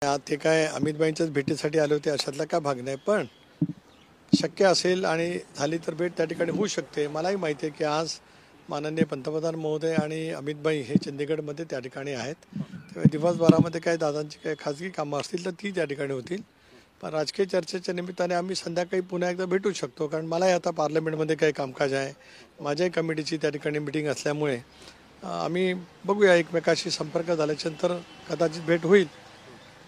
ते काय अमितभाईंच्याच भेटीसाठी आले होते अशातला काय भाग नाही, पण शक्य असेल आणि झाली तर भेट त्या ठिकाणी होऊ शकते. मलाही माहिती आहे की आज माननीय पंतप्रधान महोदय आणि अमितभाई हे चंदीगडमध्ये त्या ठिकाणी आहेत. त्यामुळे दिवसभरामध्ये काही दादांची काही खाजगी कामं असतील तर ती त्या ठिकाणी होतील. पण राजकीय चर्चेच्या निमित्ताने आम्ही संध्याकाळी पुन्हा एकदा भेटू शकतो, कारण मलाही आता पार्लमेंटमध्ये काही कामकाज आहे. माझ्याही कमिटीची त्या ठिकाणी मिटिंग असल्यामुळे आम्ही बघूया, एकमेकाशी संपर्क झाल्याच्यानंतर कदाचित भेट होईल.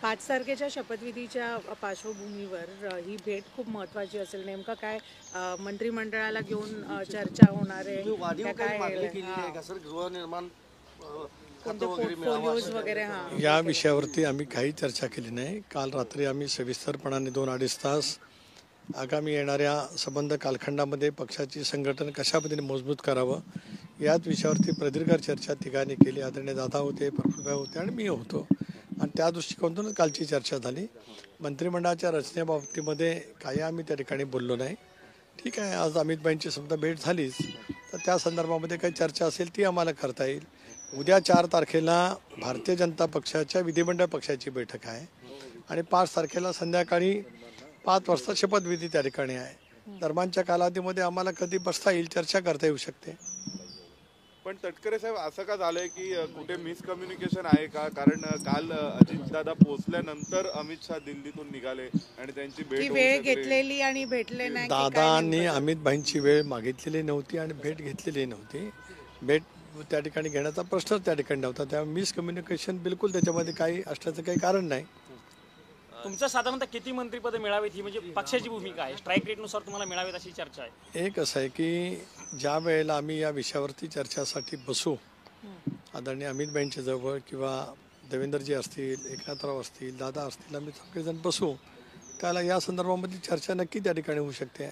5 तारखेच्या शपथविधीच्या पार्श्वभूमीवर ही भेट खूप महत्त्वाची असेल. नेमकं काय मंत्रिमंडळाला घेऊन चर्चा होणार आहे? पोर्टफोलिओज वगैरे या विषयावरती आम्ही काही चर्चा केली नाही. काल रात्री आम्ही सविस्तरपणाने 2-2.5 तास आगामी येणाऱ्या संबंध कालखंडामध्ये पक्षाची संघटन कशा पद्धतीने मजबूत करावं याच विषयावरती प्रदीर्घ चर्चा तिघांनी केली. आदरणीय दादा होते, प्रफुल्लभाई होते आणि मी होतो, आणि त्या दृष्टिकोनातूनच कालची चर्चा झाली. मंत्रिमंडळाच्या रचनेबाबतीमध्ये काही आम्ही त्या ठिकाणी बोललो नाही. ठीक आहे, आज अमितभाईंची समजा भेट झालीच तर त्या संदर्भामध्ये काही चर्चा असेल ती आम्हाला करता येईल. उद्या 4 तारखेला भारतीय जनता पक्षाच्या विधिमंडळ पक्षाची बैठक आहे आणि 5 तारखेला संध्याकाळी 5 वाजता शपथविधी त्या ठिकाणी आहे. दरम्यानच्या कालावधीमध्ये आम्हाला कधी बसता येईल, चर्चा करता येऊ शकते. पण तटकरे साहेब, असं का झालंय की कुठे मिसकम्युनिकेशन आहे का? कारण काल अजितदादा पोहोचल्यानंतर अमित शहा दिल्लीतून निघाले आणि त्यांची वेळ घेतलेली आणि भेटले नाही. दादांनी अमितभाईंची वेळ मागितलेली नव्हती आणि भेट घेतलेली नव्हती. भेट त्या ठिकाणी घेण्याचा प्रश्नच त्या ठिकाणी नव्हता. त्यामुळे मिसकम्युनिकेशन बिलकुल त्याच्यामध्ये काही असण्याचं काही कारण नाही. तुमचं साधारणतः किती मंत्रिपदे मिळावीत ही म्हणजे पक्षाची भूमिका आहे? स्ट्राईक रेटनुसार तुम्हाला मिळावेत अशी चर्चा आहे. एक असं आहे की ज्या वेळेला आम्ही या विषयावरती चर्चासाठी बसू, आदरणीय अमितभाईंच्या जवळ किंवा देवेंद्रजी असतील, एकनाथराव असतील, दादा असतील, आम्ही सगळेजण बसू, त्याला या संदर्भामध्ये चर्चा नक्की त्या ठिकाणी होऊ शकते.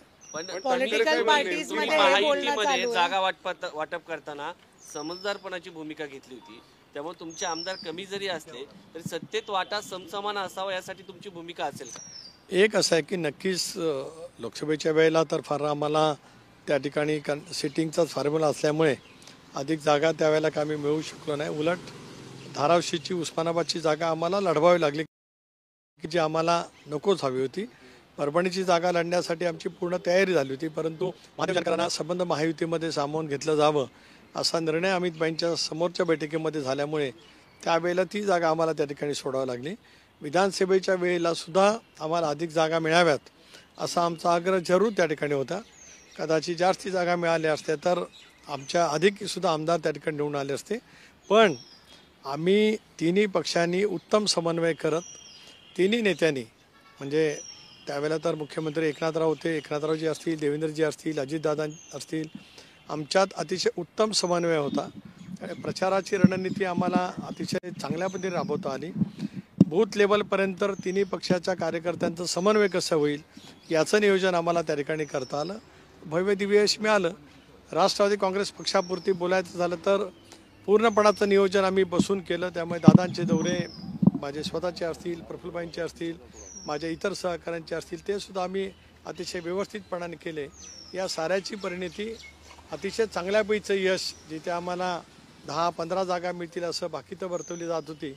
पॉलिटिकल पार्टीज मध्ये जागा वाटप करताना समजदारपणाची भूमिका घेतली होती. त्यामुळे तुमचे आमदार कमी जरी असले तरी सत्तेत वाटा समसमान असावा यासाठी तुमची भूमिका असेल का? एक असं आहे की नक्कीच लोकसभेच्या वेळेला तर फार आम्हाला त्या ठिकाणी सिटिंगचाच फॉर्म्युला असल्यामुळे अधिक जागा त्यावेळेला का आम्ही मिळवू शकलो नाही. उलट धाराशिवची, उस्मानाबादची जागा आम्हाला लढवावी लागली की जी आम्हाला नकोच हवी होती. परभणीची जागा लढण्यासाठी आमची पूर्ण तयारी झाली होती, परंतु महाविकास संबंध महायुतीमध्ये सामावून घेतलं जावं असा निर्णय अमितभाईंच्या समोरच्या बैठकीमध्ये झाल्यामुळे त्यावेळेला ती जागा आम्हाला त्या ठिकाणी सोडावी लागली. विधानसभेच्या वेळेला सुद्धा आम्हाला अधिक जागा मिळाव्यात असा आमचा आग्रह जरूर त्या ठिकाणी होता. कदाचित जास्ती जागा मिळाल्या असत्या तर आमच्या अधिक सुद्धा आमदार त्या ठिकाणी निवडून आले असते. पण आम्ही तिन्ही पक्षांनी उत्तम समन्वय करत, तिन्ही नेत्यांनी, म्हणजे त्यावेळेला तर मुख्यमंत्री एकनाथराव होते, एकनाथरावजी असतील, देवेंद्रजी असतील, अजितदादा असतील, आमच्यात अतिशय उत्तम समन्वय होता. प्रचाराची रणनीती आम्हाला अतिशय चांगल्या पद्धतीने राबवता आली. बूथ लेवलपर्यंत तिन्ही पक्षाच्या कार्यकर्त्यांचं समन्वय कसं होईल याचं नियोजन आम्हाला त्या ठिकाणी करता आलं. भव्य दिव्य यश मिळालं. राष्ट्रवादी काँग्रेस पक्षापुरती बोलायचं झालं तर पूर्णपणाचं नियोजन आम्ही बसून केलं. त्यामुळे दादांचे दौरे माझे स्वतःचे असतील, प्रफुल्लभाईंचे असतील, माझ्या इतर सहकाऱ्यांचे असतील, ते सुद्धा आम्ही अतिशय व्यवस्थितपणाने केले. या साऱ्याची परिणिती अतिशय चांगल्यापैकीचं यश, जिथे आम्हाला 10-15 जागा मिळतील असं बाकी तर वर्तवली जात होती,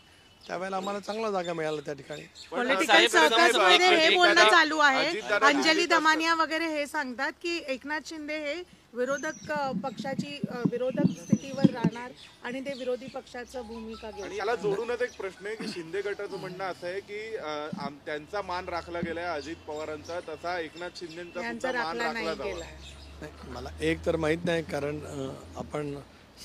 त्यावेळेला आम्हाला चांगला जागा मिळाला त्या ठिकाणी. पॉलिटिकल सर्कल्समध्ये हे बोलणं चालू आहे. अंजली दमानिया वगैरे हे सांगतात की एकनाथ शिंदे हे विरोधक पक्षाची विरोधक स्थितीवर राहणार आणि ते विरोधी पक्षाचं भूमिका घेणार. याला जोडूनच एक प्रश्न आहे की शिंदे गटाचं म्हणणं असं आहे की त्यांचा मान राखला गेलाय अजित पवारांचा, तसा एकनाथ शिंदेचा मान राखला जावा. मला एक तर माहीत नाही, कारण आपण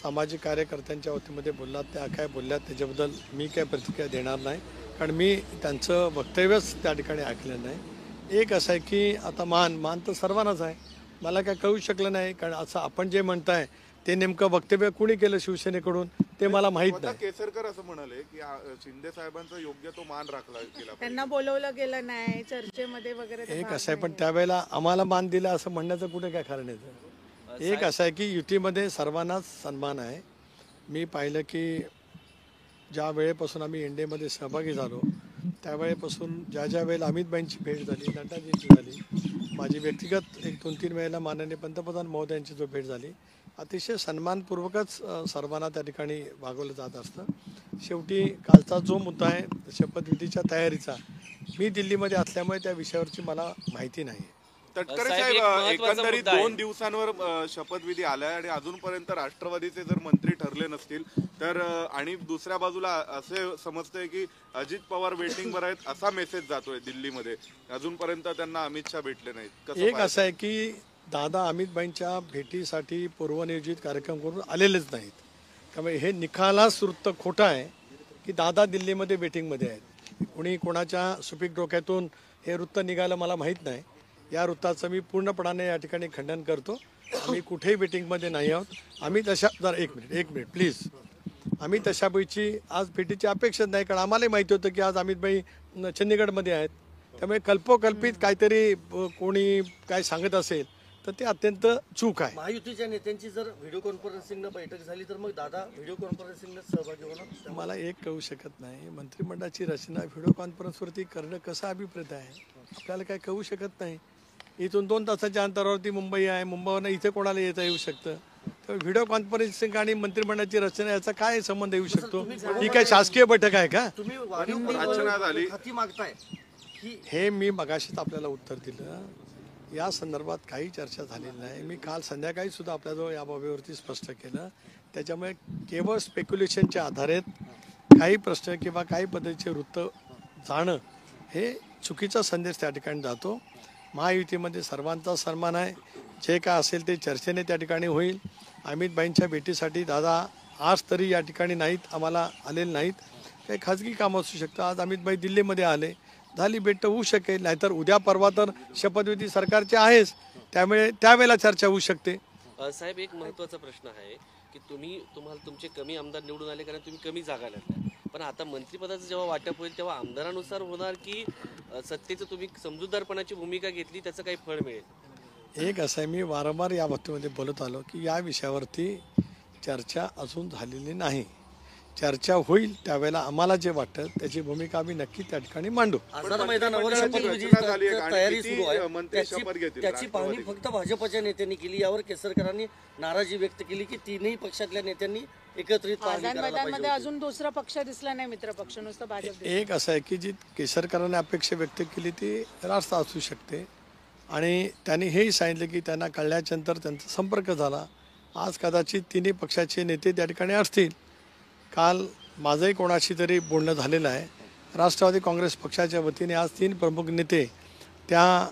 सामाजिक कार्यकर्त्यांच्या वतीमध्ये बोललात, त्या काय बोलल्यात त्याच्याबद्दल मी काय प्रतिक्रिया देणार नाही, कारण मी त्यांचं वक्तव्यच त्या ठिकाणी ऐकलं नाही. एक असं आहे की आता मान तर सर्वांनाच आहे. मला काय कळू शकलं नाही, कारण असं आपण जे म्हणताय ते नेमकं वक्तव्य कुणी केलं शिवसेनेकडून ते मला माहीत नाही. केसरकर असं म्हणाले की शिंदे साहेबांचा योग्य तो मान राखला गेला, त्यांना बोलवलं गेलं नाही चर्चेमध्ये वगैरे. एक असं आहे, पण त्यावेळेला आम्हाला मान दिला असं म्हणण्याचं कुठे काय कारण आहे? एक असं आहे की युतीमध्ये सर्वांनाच सन्मान आहे. मी पाहिलं की ज्या वेळेपासून आम्ही एनडीएमध्ये सहभागी झालो त्यावेळेपासून ज्या वेळेला अमितभाईंची भेट झाली, नड्डाजींची झाली, माझी व्यक्तिगत 1-2-3 वेळेला माननीय पंतप्रधान महोदयांची जो भेट झाली, अतिशय सन्मानपूर्वकच सर्वांना त्या ठिकाणी वागवलं जात असतं. शेवटी कालचा जो मुद्दा आहे शपथविधीच्या तयारीचा, मी दिल्लीमध्ये असल्यामुळे त्या विषयावरची मला माहिती नाही. तटकरे साहेब, एक साहेब, महत्त्वाचा एकंदरीत मुद्दा आहे. 2 दिवसांवर शपथविधी आलाय आणि अजूनपर्यंत राष्ट्रवादीचे जर मंत्री ठरले नसतील तर आणि दुसऱ्या बाजूला असे समजतंय की अजित पवार वेटिंगवर आहेत असा मेसेज जातोय दिल्लीमध्ये. अजूनपर्यंत त्यांना अमित शहा भेटले नाहीत. कसं एक पाहता? असं आहे की दादा अमितभाईंच्या भेटीसाठी पूर्वनियोजित कार्यक्रम करून आलेलेच नाहीत. त्यामुळे हे निखालास वृत्त खोटं आहे की दादा दिल्लीमध्ये वेटिंगमध्ये आहेत. कोणी कोणाच्या सुपीक डोक्यातून हे वृत्त निघालं मला माहीत नाही. या वृत्ताचं मी पूर्णपणाने या ठिकाणी खंडन करतो. आम्ही कुठेही वेटिंगमध्ये नाही आहोत. आम्ही तशा जरा एक मिनिट प्लीज. आम्ही तशा पैकी आज भेटीची अपेक्षाच नाही, कारण आम्हालाही माहिती होतं की आज अमितभाई चंदीगडमध्ये आहेत. त्यामुळे कल्पोकल्पित काहीतरी कोणी काय सांगत असेल तर ते अत्यंत चूक आहे. महायुतीच्या नेत्यांची जर व्हिडिओ कॉन्फरन्सिंगनं बैठक झाली तर मग दादा व्हिडिओ कॉन्फरन्सिंगनं सहभागी होणार. मला एक कळू शकत नाही, मंत्रिमंडळाची रचना व्हिडिओ कॉन्फरन्सवरती करणं कसा अभिप्रेत आहे आपल्याला काय कळू शकत नाही. इथून 2 तासाच्या अंतरावरती मुंबई आहे, मुंबईवरून इथे कोणाला येता येऊ शकतं. तर व्हिडिओ कॉन्फरन्सिंग आणि मंत्रिमंडळाची रचना याचा काय संबंध येऊ शकतो. ही काय शासकीय बैठक आहे का. तुम्ही रचना झाली. हाती मागताय की हे मी मगाशीच आपल्याला उत्तर दिलं. या संदर्भात काही चर्चा झालेली नाही. मी काल संध्याकाळी सुद्धा आपल्याजवळ या बाबीवरती स्पष्ट केलं. त्याच्यामुळे केवळ स्पेक्युलेशनच्या आधारे काही प्रश्न किंवा काही पद्धतीचे वृत्त जाणं हे चुकीचा संदेश त्या ठिकाणी जातो. महायुतीमध्ये सर्वांचा सन्मान आहे. जे काय असेल ते चर्चेने त्या ठिकाणी होईल. अमितभाईंच्या भेटीसाठी दादा आज तरी या ठिकाणी नाहीत, आम्हाला आलेले नाहीत. काही खाजगी कामं असू शकतं. आज अमितभाई दिल्लीमध्ये आले, झाली भेट होऊ शकेल. नाहीतर उद्या परवा तर शपथविधी सरकारचे आहेच, त्यामुळे त्यावेळेला चर्चा होऊ शकते. साहेब, एक महत्त्वाचा प्रश्न आहे की तुम्हाला तुमचे कमी आमदार निवडून आले कारण तुम्ही कमी जागा लढल्या. पण आता मंत्रिपदाचं जेव्हा वाटप होईल तेव्हा आमदारानुसार होणार की सत्तेचं तुम्ही समजूतदारपणाची भूमिका घेतली त्याचं काही फळ मिळेल. एक असं आहे, मी वारंवार या बाबतीमध्ये बोलत आलो की या विषयावरती चर्चा अजून झालेली नाही. चर्चा होईल त्यावेळेला आम्हाला जे वाटतं त्याची भूमिका आम्ही नक्की त्या ठिकाणी मांडू. आझाद मैदानावर मंत्रिमंडळाची शपथविधीची रचना झाली आहे आणि तयारी किती सुरू आहे. मंत्री शपथ घेतील त्याची पाहणी राष्ट्रवादी? फक्त भाजपच्या नेत्यांनी केली. यावर केसरकरांनी नाराजी व्यक्त केली की तिन्ही पक्षातल्या नेत्यांनी एकत्रित पाहणी आझाद करायला मैदानमध्ये पाहिजे. अजून दुसरा पक्ष दिसला नाही, मित्र पक्ष, नुसतं भाजप दिसलं. एक असं आहे की जी केसरकरांनी अपेक्षा व्यक्त केली ती रास्त असू शकते. आणि त्यांनी हेही सांगितलं की त्यांना कळल्यानंतर त्यांचा संपर्क झाला. आज कदाचित तिन्ही पक्षाचे नेते त्या ठिकाणी असतील. काल माझंही कोणाशी तरी बोलणं झालेलं आहे. राष्ट्रवादी काँग्रेस पक्षाच्या वतीने आज 3 प्रमुख नेते त्या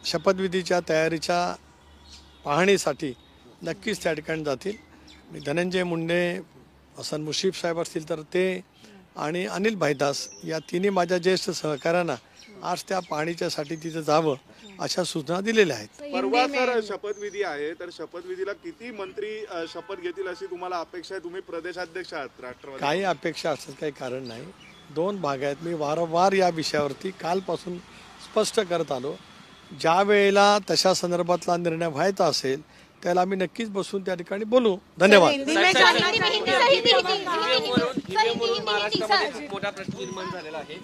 शपथविधीच्या तयारीच्या पाहणीसाठी नक्कीच त्या ठिकाणी जातील. मी धनंजय मुंडे, हसन मुश्रीफ साहेब असतील तर ते आणि अनिल भाईदास या तिन्ही माझ्या ज्येष्ठ सहकाऱ्यांना आज त्या पाहणीच्यासाठी तिथं जावं अशा सूचना दिलेल्या आहेत. परवा सर शपथविधी आहे, तर शपथविधीला किती मंत्री शपथ घेतील अशी तुम्हाला अपेक्षा आहे? तुम्ही प्रदेशाध्यक्ष आहात राष्ट्रवादी. काही अपेक्षा असं काही कारण नाही. 2 भाग आहेत. मी वारंवार या विषयावरती कालपासून स्पष्ट करत आलो. ज्या वेळेला तशा संदर्भातला निर्णय व्हायचा असेल त्याला आम्ही नक्कीच बसून त्या ठिकाणी बोलू. धन्यवाद. ईव्हीएमवरून महाराष्ट्रामध्ये खूप मोठा प्रश्न निर्माण झालेला आहे.